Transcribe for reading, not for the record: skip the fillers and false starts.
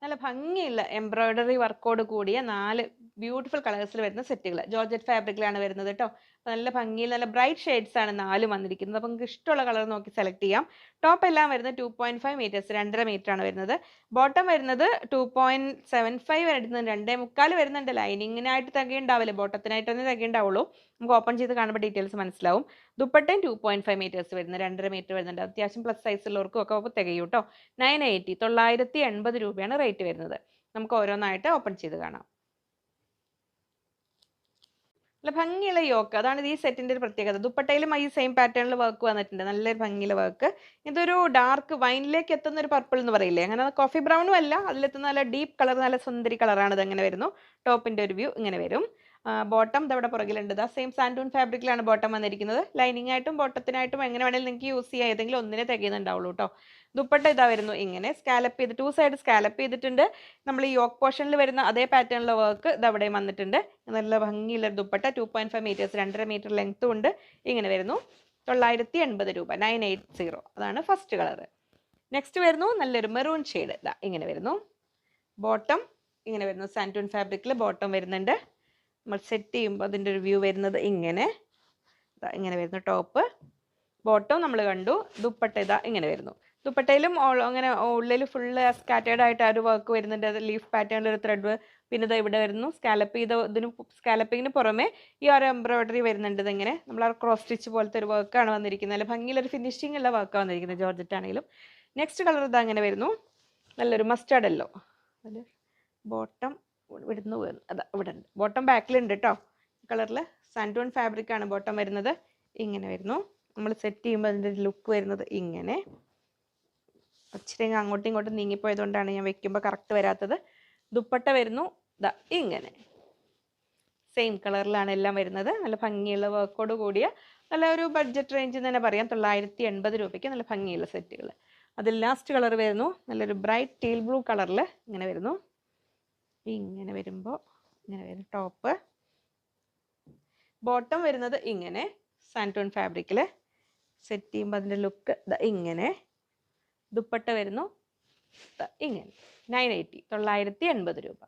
നല്ല ഭംഗിയുള്ള എംബ്രോയിഡറി വർക്കോട് കൂടിയ 4 ബ്യൂട്ടിഫുൾ കളേഴ്സിൽ വരുന്ന സെറ്റുകൾ. ജോർജറ്റ് ഫാബ്രിക്കിലാണ് വരുന്നത് കേട്ടോ. നല്ല ഭംഗിയിൽ നല്ല ബ്രൈറ്റ് ഷെയ്ഡ്സ് ആണ് 4 വന്നിരിക്കുന്നത്. അപ്പോൾ നിങ്ങൾക്ക് ഇഷ്ടമുള്ള കളർ നോക്കി സെലക്ട് ചെയ്യാം. ടോപ്പ് എല്ലാം വരുന്നത് 2.5 മീറ്റേഴ്സ്, 2.5 മീറ്റർ ആണ് വരുന്നത്. ബോട്ടം വരുന്നത് 2.75 വരുന്നത്, 2.25 വരുന്നുണ്ട്. ലൈനിങ്ങിനായിട്ട് തികയുണ്ടാവില്ല, ബോട്ടത്തിനായിട്ട് തന്നെ തികയുണ്ടാവുള്ളൂ. നമുക്ക് ഓപ്പൺ ചെയ്ത് കാണുമ്പോൾ ഡീറ്റെയിൽസ് മനസ്സിലാവും. ദുപ്പട്ടയും 2.5 മീറ്റേഴ്സ് വരുന്നത്, 2.5 മീറ്റർ വരുന്നുണ്ട്. അത്യാവശ്യം പ്ലസ് സൈസ് ഉള്ളവർക്കും ഒക്കെ തികയും കേട്ടോ. 980 980 രൂപയാണ് റേറ്റ് വരുന്നത്. നമുക്ക് ഓരോന്നായിട്ട് ഓപ്പൺ ചെയ്ത് കാണാം. നല്ല ഭംഗിയുള്ള യോക്ക്, അതാണ് ഈ സെറ്റിന്റെ ഒരു പ്രത്യേകത. ദുപ്പട്ടയിലും ഈ സെയിം പാറ്റേണിൽ വർക്ക് വന്നിട്ടുണ്ട്, നല്ലൊരു ഭംഗിയുള്ള വർക്ക്. ഇതൊരു ഡാർക്ക് വൈനിലേക്ക് എത്തുന്ന ഒരു പർപ്പിൾ എന്ന് പറയില്ലേ, അങ്ങനെ കോഫി ബ്രൗണും അല്ല, അതിലെത്തുന്ന നല്ല ഡീപ്പ് കളർ, നല്ല സുന്ദരി കളറാണ്. ഇത് അങ്ങനെ വരുന്നു. ടോപ്പിന്റെ ഒരു വ്യൂ ഇങ്ങനെ വരും. ബോട്ടം ഇതവിടെ പുറകിലുണ്ട്. സെയിം സാൻഡൂൺ ഫാബ്രിക്കിലാണ് ബോട്ടം വന്നിരിക്കുന്നത്. ലൈനിങ് ആയിട്ടും ബോട്ടത്തിനായിട്ടും എങ്ങനെ വേണമെങ്കിലും നിങ്ങൾക്ക് യൂസ് ചെയ്യാം, ഏതെങ്കിലും ഒന്നിനെ തികയുന്നുണ്ടാവുള്ളൂ കേട്ടോ. ദുപ്പട്ട ഇതാ വരുന്നു ഇങ്ങനെ സ്കാലപ്പ് ചെയ്ത്, 2 സൈഡ് സ്കാലപ്പ് ചെയ്തിട്ടുണ്ട്. നമ്മൾ ഈ യോക്ക് പോർഷനിൽ വരുന്ന അതേ പാറ്റേണിലെ വർക്ക് ഇത് അവിടെ വന്നിട്ടുണ്ട്. നല്ല ഭംഗിയുള്ള ദുപ്പട്ട, 2.5 മീറ്റേഴ്സ്, 2.5 മീറ്റർ ലെങ്ത്തും ഉണ്ട്. ഇങ്ങനെ വരുന്നു. 980 രൂപ, 980. അതാണ് ഫസ്റ്റ് കളർ. നെക്സ്റ്റ് വരുന്നു നല്ലൊരു മെറൂൺ ഷെയ്ഡ്. ഇതാ ഇങ്ങനെ വരുന്നു. ബോട്ടം ഇങ്ങനെ വരുന്നു, സാൻഡൂൺ ഫാബ്രിക്കിൽ ബോട്ടം വരുന്നുണ്ട്. നമ്മൾ സെറ്റ് ചെയ്യുമ്പോൾ അതിൻ്റെ ഒരു വ്യൂ വരുന്നത് ഇങ്ങനെ, ഇങ്ങനെ വരുന്നു. ടോപ്പ് ബോട്ടം നമ്മൾ കണ്ടു. ദുപ്പട്ട ഇതാ ഇങ്ങനെ വരുന്നു. ദുപ്പട്ടയിലും അങ്ങനെ ഉള്ളിൽ ഫുള്ള് സ്കാറ്റേർഡ് ആയിട്ട് ആ ഒരു വർക്ക് വരുന്നുണ്ട്. അത് ലീഫ് പാറ്റേണിൽ ഒരു ത്രെഡ്, പിന്നെ ഇത് ഇവിടെ വരുന്നു. സ്കാലപ്പ് ചെയ്ത് സ്കാലപ്പിങ്ങിന് പുറമെ ഈ ഒരു എംബ്രോയിഡറി വരുന്നുണ്ട്. ഇതിങ്ങനെ നമ്മൾ ആ ക്രോസ് സ്റ്റിച്ച് പോലത്തെ ഒരു വർക്കാണ് വന്നിരിക്കുന്നത്. നല്ല ഭംഗിയിലൊരു ഫിനിഷിംഗ് ഉള്ള വർക്കാണ് വന്നിരിക്കുന്നത്, ജോർജറ്റ് ആണെങ്കിലും. നെക്സ്റ്റ് കളർ ഇതാ അങ്ങനെ വരുന്നു, നല്ലൊരു മസ്റ്റാർഡ് യെല്ലോ. അത് ബോട്ടം ഇവിടുന്ന് വരുന്നു, അതാ ഇവിടെ ഉണ്ട്. ബോട്ടം ബാക്കിലുണ്ട് കേട്ടോ. കളറിൽ സാൻഡൂൺ ഫാബ്രിക് ആണ് ബോട്ടം വരുന്നത്. ഇങ്ങനെ വരുന്നു. നമ്മൾ സെറ്റ് ചെയ്യുമ്പോൾ അതിൻ്റെ ലുക്ക് വരുന്നത് ഇങ്ങനെ. ഇച്ചിരി അങ്ങോട്ടും ഇങ്ങോട്ടും നീങ്ങിപ്പോയതുകൊണ്ടാണ് ഞാൻ വെക്കുമ്പോൾ കറക്റ്റ് വരാത്തത്. ദുപ്പട്ട വരുന്നു ദാ ഇങ്ങനെ, സെയിം കളറിലാണ് എല്ലാം വരുന്നത്. നല്ല ഭംഗിയുള്ള വർക്കോട് കൂടിയ നല്ല ഒരു ബഡ്ജറ്റ് റേഞ്ച് തന്നെ പറയാം. 980 രൂപയ്ക്ക് നല്ല ഭംഗിയുള്ള സെറ്റുകൾ. അതിൽ ലാസ്റ്റ് കളർ വരുന്നു നല്ലൊരു ബ്രൈറ്റ് ടീൽ ബ്ലൂ കളറിൽ ഇങ്ങനെ വരുന്നു. ഇങ്ങനെ വരുമ്പോൾ ഇങ്ങനെ വരും. ടോപ്പ് ബോട്ടം വരുന്നത് ഇങ്ങനെ സാൻഡൂൺ ഫാബ്രിക്കിൽ. സെറ്റ് ചെയ്യുമ്പോൾ അതിൻ്റെ ലുക്ക് ഇങ്ങനെ. ദുപ്പട്ട വരുന്നു ഇങ്ങനെ. 980 രൂപ.